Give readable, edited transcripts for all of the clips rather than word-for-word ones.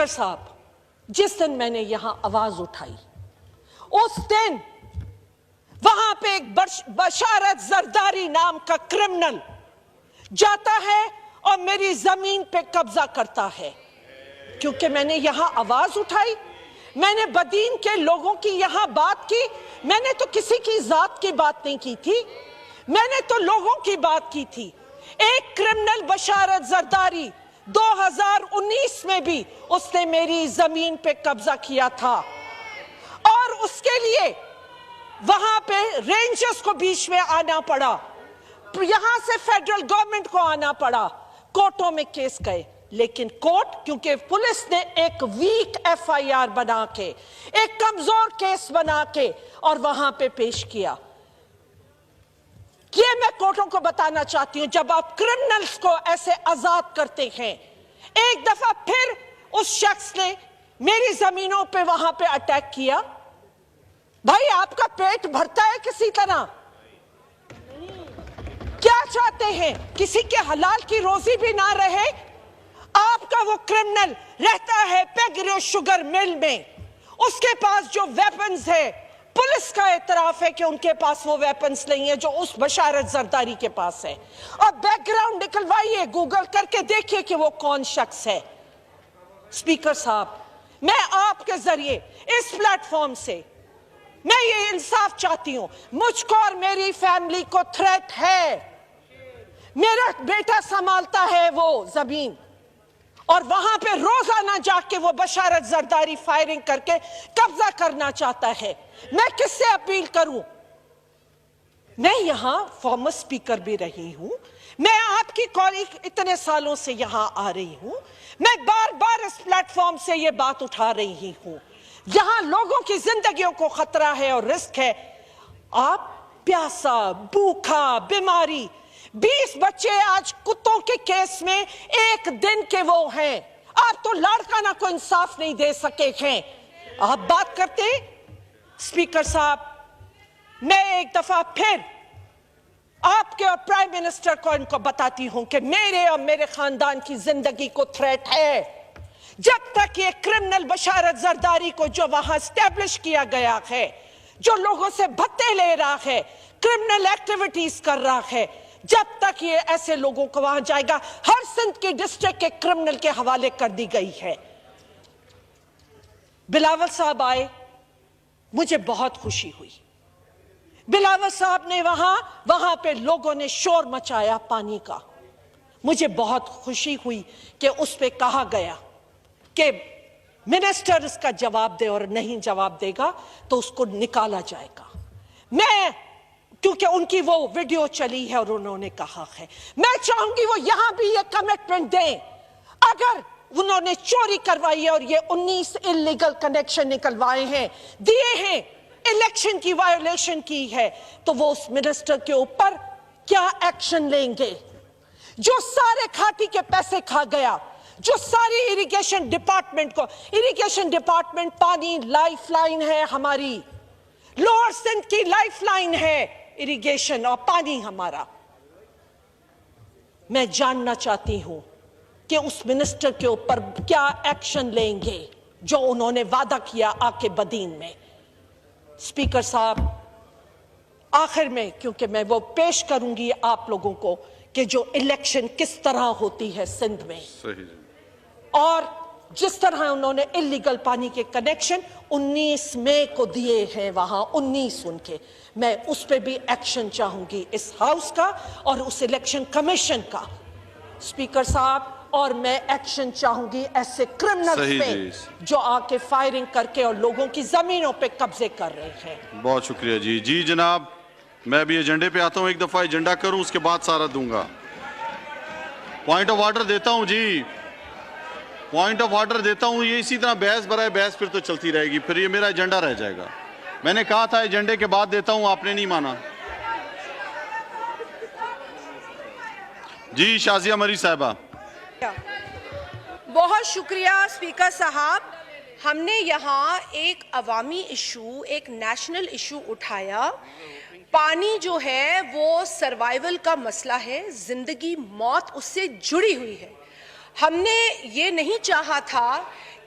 Speaker साहब, जिस दिन मैंने यहां आवाज उठाई उस दिन वहां पे एक बशारत जरदारी नाम का क्रिमिनल जाता है और मेरी जमीन पे कब्जा करता है। क्योंकि मैंने यहां आवाज उठाई, मैंने बदीन के लोगों की यहां बात की। मैंने तो किसी की जात की बात नहीं की थी, मैंने तो लोगों की बात की थी। एक क्रिमिनल बशारत जरदारी 2019 में भी उसने मेरी जमीन पे कब्जा किया था और उसके लिए वहां पे रेंजर्स को बीच में आना पड़ा, यहां से फेडरल गवर्नमेंट को आना पड़ा, कोर्टों में केस गए। लेकिन कोर्ट, क्योंकि पुलिस ने एक वीक एफआईआर बना के, एक कमजोर केस बना के और वहां पे पेश किया। ये मैं कोर्टों को बताना चाहती हूं, जब आप क्रिमिनल्स को ऐसे आजाद करते हैं। एक दफा फिर उस शख्स ने मेरी जमीनों पे वहां पे अटैक किया। भाई, आपका पेट भरता है किसी तरह? क्या चाहते हैं? किसी के हलाल की रोजी भी ना रहे? आपका वो क्रिमिनल रहता है पेगरो शुगर मिल में, उसके पास जो वेपन्स है, पुलिस का एतराफ है कि उनके पास वो वेपन्स नहीं है जो उस बशारत जरदारी के पास है। और बैकग्राउंड निकलवाइए, गूगल करके देखिए कि वो कौन शख्स है। स्पीकर साहब, मैं आपके जरिए इस प्लेटफॉर्म से मैं ये इंसाफ चाहती हूं। मुझको और मेरी फैमिली को थ्रेट है। मेरा बेटा संभालता है वो जमीन और वहां पे रोजाना जाके वो बशारत जरदारी फायरिंग करके कब्जा करना चाहता है। मैं किससे अपील करूं? मैं यहां फॉर्मर स्पीकर भी रही हूं, मैं आपकी कॉलीग इतने सालों से यहां आ रही हूं, मैं बार बार इस प्लेटफॉर्म से ये बात उठा रही हूं। यहां लोगों की जिंदगियों को खतरा है और रिस्क है। आप प्यासा, भूखा, बीमारी, 20 बच्चे आज कुत्तों के केस में एक दिन के वो हैं। आप तो लाड़काना को इंसाफ नहीं दे सके हैं। आप बात करते। स्पीकर साहब, मैं एक दफा फिर आपके और प्राइम मिनिस्टर को इनको बताती हूं कि मेरे और मेरे खानदान की जिंदगी को थ्रेट है। जब तक ये क्रिमिनल बशारत जरदारी को जो वहां स्टैब्लिश किया गया है, जो लोगों से भत्ते ले रहा है, क्रिमिनल एक्टिविटीज कर रहा है, जब तक ये ऐसे लोगों को वहां जाएगा, हर सिंध के डिस्ट्रिक्ट के क्रिमिनल के हवाले कर दी गई है। बिलावल साहब आए, मुझे बहुत खुशी हुई। बिलावल साहब ने वहां पे लोगों ने शोर मचाया पानी का। मुझे बहुत खुशी हुई कि उस पे कहा गया कि मिनिस्टर इसका जवाब दे और नहीं जवाब देगा तो उसको निकाला जाएगा। मैं, क्योंकि उनकी वो वीडियो चली है और उन्होंने कहा है, मैं चाहूंगी वो यहां भी ये कमिटमेंट दें। अगर उन्होंने चोरी करवाई है और ये 19 इलीगल कनेक्शन निकलवाए हैं, दिए हैं, इलेक्शन की वायोलेशन की है, तो वो उस मिनिस्टर के ऊपर क्या एक्शन लेंगे? जो सारे खाती के पैसे खा गया, जो सारी इरिगेशन डिपार्टमेंट को, इरिगेशन डिपार्टमेंट पानी लाइफलाइन है हमारी, लोअर सिंध की लाइफलाइन है इरिगेशन और पानी हमारा। मैं जानना चाहती हूं कि उस मिनिस्टर के ऊपर क्या एक्शन लेंगे जो उन्होंने वादा किया आके बदीन में। स्पीकर साहब, आखिर में, क्योंकि मैं वो पेश करूंगी आप लोगों को कि जो इलेक्शन किस तरह होती है सिंध में, और जिस तरह उन्होंने इलीगल पानी के कनेक्शन 19 मई को दिए हैं वहां 19 उनके, मैं उस पर भी एक्शन चाहूंगी इस हाउस का और उस इलेक्शन कमीशन का। स्पीकर साहब, और मैं एक्शन चाहूंगी ऐसे क्रिमिनल्स पे जो आके फायरिंग करके और लोगों की जमीनों पे कब्जे कर रहे हैं। बहुत शुक्रिया जी। जी जनाब, मैं अभी एजेंडे पे आता हूं, एक दफा एजेंडा करूं, उसके बाद सारा दूंगा। पॉइंट ऑफ ऑर्डर देता हूं जी, पॉइंट ऑफ ऑर्डर देता हूं। ये इसी तरह बहस बराए बहस फिर तो चलती रहेगी, फिर ये मेरा एजेंडा रह जाएगा। मैंने कहा था एजेंडे के बाद देता हूं, आपने नहीं माना। जी शाजिया मरी साहबा। बहुत शुक्रिया स्पीकर साहब। हमने यहाँ एक अवामी इशू, एक नेशनल इशू उठाया। पानी जो है वो सर्वाइवल का मसला है, जिंदगी मौत उससे जुड़ी हुई है। हमने ये नहीं चाहा था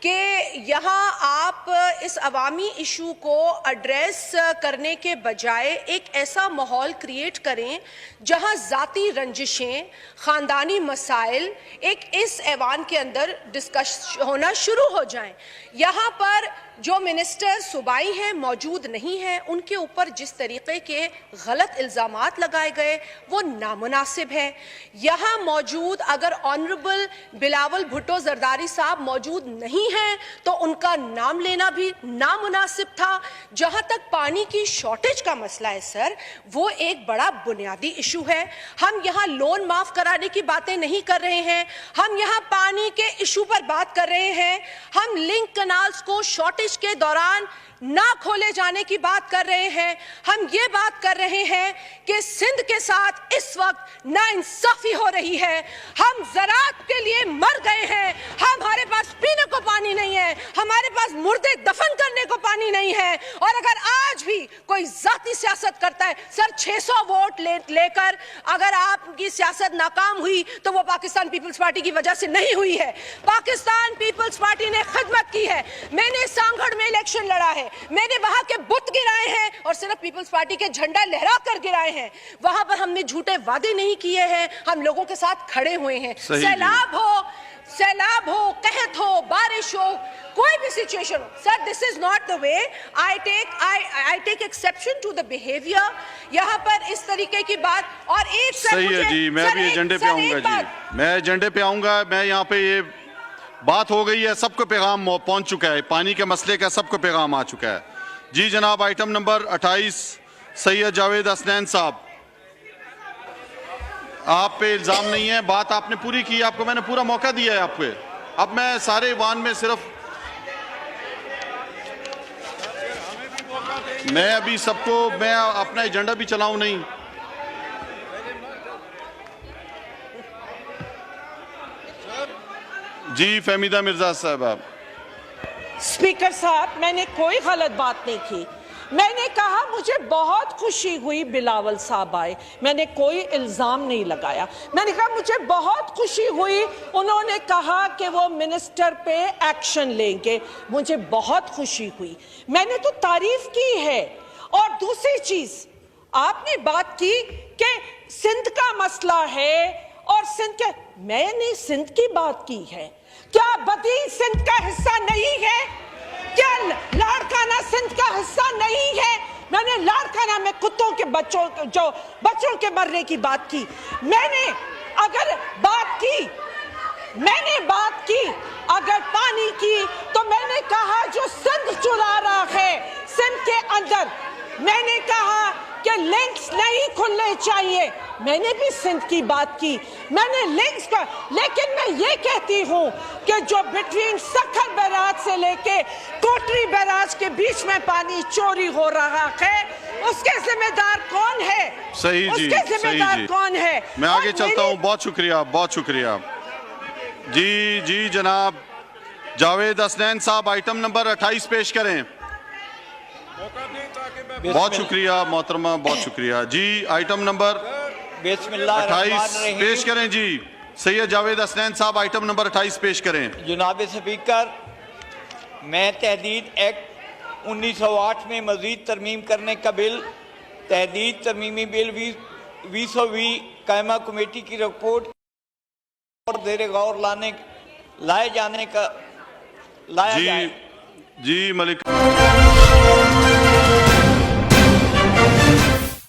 कि यहाँ आप इस अवामी इशू को एड्रेस करने के बजाय एक ऐसा माहौल क्रिएट करें जहाँ ज़ाती रंजिशें, ख़ानदानी मसाइल एक इस ऐवान के अंदर डिस्कस होना शुरू हो जाएं। यहाँ पर जो मिनिस्टर सूबाई हैं मौजूद नहीं हैं, उनके ऊपर जिस तरीके के गलत इल्ज़ामात लगाए गए वो नामुनासिब है। यहाँ मौजूद अगर ऑनरेबल बिलावल भुट्टो जरदारी साहब मौजूद नहीं हैं तो उनका नाम लेना भी नामुनासिब था। जहाँ तक पानी की शॉर्टेज का मसला है सर, वो एक बड़ा बुनियादी इशू है। हम यहाँ लोन माफ कराने की बातें नहीं कर रहे हैं, हम यहाँ पानी के इशू पर बात कर रहे हैं। हम लिंक कनाल्स को शॉर्टेज के दौरान ना खोले जाने की बात कर रहे हैं। हम ये बात कर रहे हैं कि सिंध के साथ इस वक्त नाइंसाफी हो रही है। हम ज़राअत के लिए मर गए हैं, हमारे पास पीने को पानी नहीं है, हमारे पास मुर्दे दफन करने को पानी नहीं है। और अगर आज भी कोई जाती सियासत करता है सर, 600 वोट लेकर अगर आपकी सियासत नाकाम हुई तो वो पाकिस्तान पीपल्स पार्टी की वजह से नहीं हुई है। पाकिस्तान पीपल्स पार्टी ने खिदमत की है। मैंने सांगड़ में इलेक्शन लड़ा है, मैंने वहां के बुत गिराए हैं और सिर्फ पीपल्स पार्टी के झंडा लहरा कर गिराए हैं। वहां पर हमने झूठे वादे नहीं किए हैं, हम लोगों के साथ खड़े हुए हैं। सैलाब हो, कहत हो, बारिश हो, कोई भी सिचुएशन हो sir, this is not the way. I take exception to the behaviour. यहाँ पर इस तरीके की बात। और एक सही है जी, मैं भी एजेंडे पे आऊंगा जी, मैं एजेंडे पे आऊंगा। मैं यहाँ पे ये बात हो गई है, सबको पैगाम पहुंच चुका है, पानी के मसले का सबको पैगाम आ चुका है जी। जनाब आइटम नंबर 28 सैयद जावेद हसनैन साहब, आप पे इल्ज़ाम नहीं है, बात आपने पूरी की, आपको मैंने पूरा मौका दिया है आपको। अब मैं सारे वान में सिर्फ मैं अभी सबको मैं अपना एजेंडा भी चलाऊं नहीं। जी फहमीदा मिर्जा साहब। आप स्पीकर साहब, मैंने कोई गलत बात नहीं की। मैंने कहा मुझे बहुत खुशी हुई बिलावल साहब आए, मैंने कोई इल्ज़ाम नहीं लगाया। मैंने कहा मुझे बहुत खुशी हुई उन्होंने कहा कि वो मिनिस्टर पे एक्शन लेंगे, मुझे बहुत खुशी हुई, मैंने तो तारीफ की है। और दूसरी चीज आपने बात की कि सिंध का मसला है और सिंध के, मैंने सिंध की बात की है। क्या बदीन सिंध का हिस्सा नहीं है? क्या लाड़काना सिंध का हिस्सा नहीं है? मैंने लाड़काना में कुत्तों के बच्चों के मरने की बात की। मैंने बात की अगर पानी की, तो मैंने कहा जो सिंध चुरा रहा है सिंध के अंदर, मैंने कहा कि लिंक्स नहीं खुलने चाहिए। मैंने भी सिंध की बात की, मैंने लिंक्स का, लेकिन मैं ये कहती हूं कि जो बिटवीन सखर बैराज से लेके कोटरी बैराज के बीच में पानी चोरी हो रहा है, उसके जिम्मेदार कौन है? सही जी, उसके जिम्मेदार कौन है? मैं आगे चलता हूं। बहुत शुक्रिया, बहुत शुक्रिया जी जनाब जावेद हसनैन साहब, आइटम नंबर 28 पेश करें। बहुत शुक्रिया मोहतरमा, बहुत शुक्रिया जी। आइटम नंबर 28 पेश करें जी। सैयद जावेद हसनैन साहब, आइटम नंबर 28 पेश करें। जनाब स्पीकर, मैं तहदीद एक्ट 1908 में मजीद तरमीम करने का बिल, तहदीद तरमीमी बिल 2020 कायमा कमेटी की रिपोर्ट और ज़ेर गौर लाया जाए। जी मलिक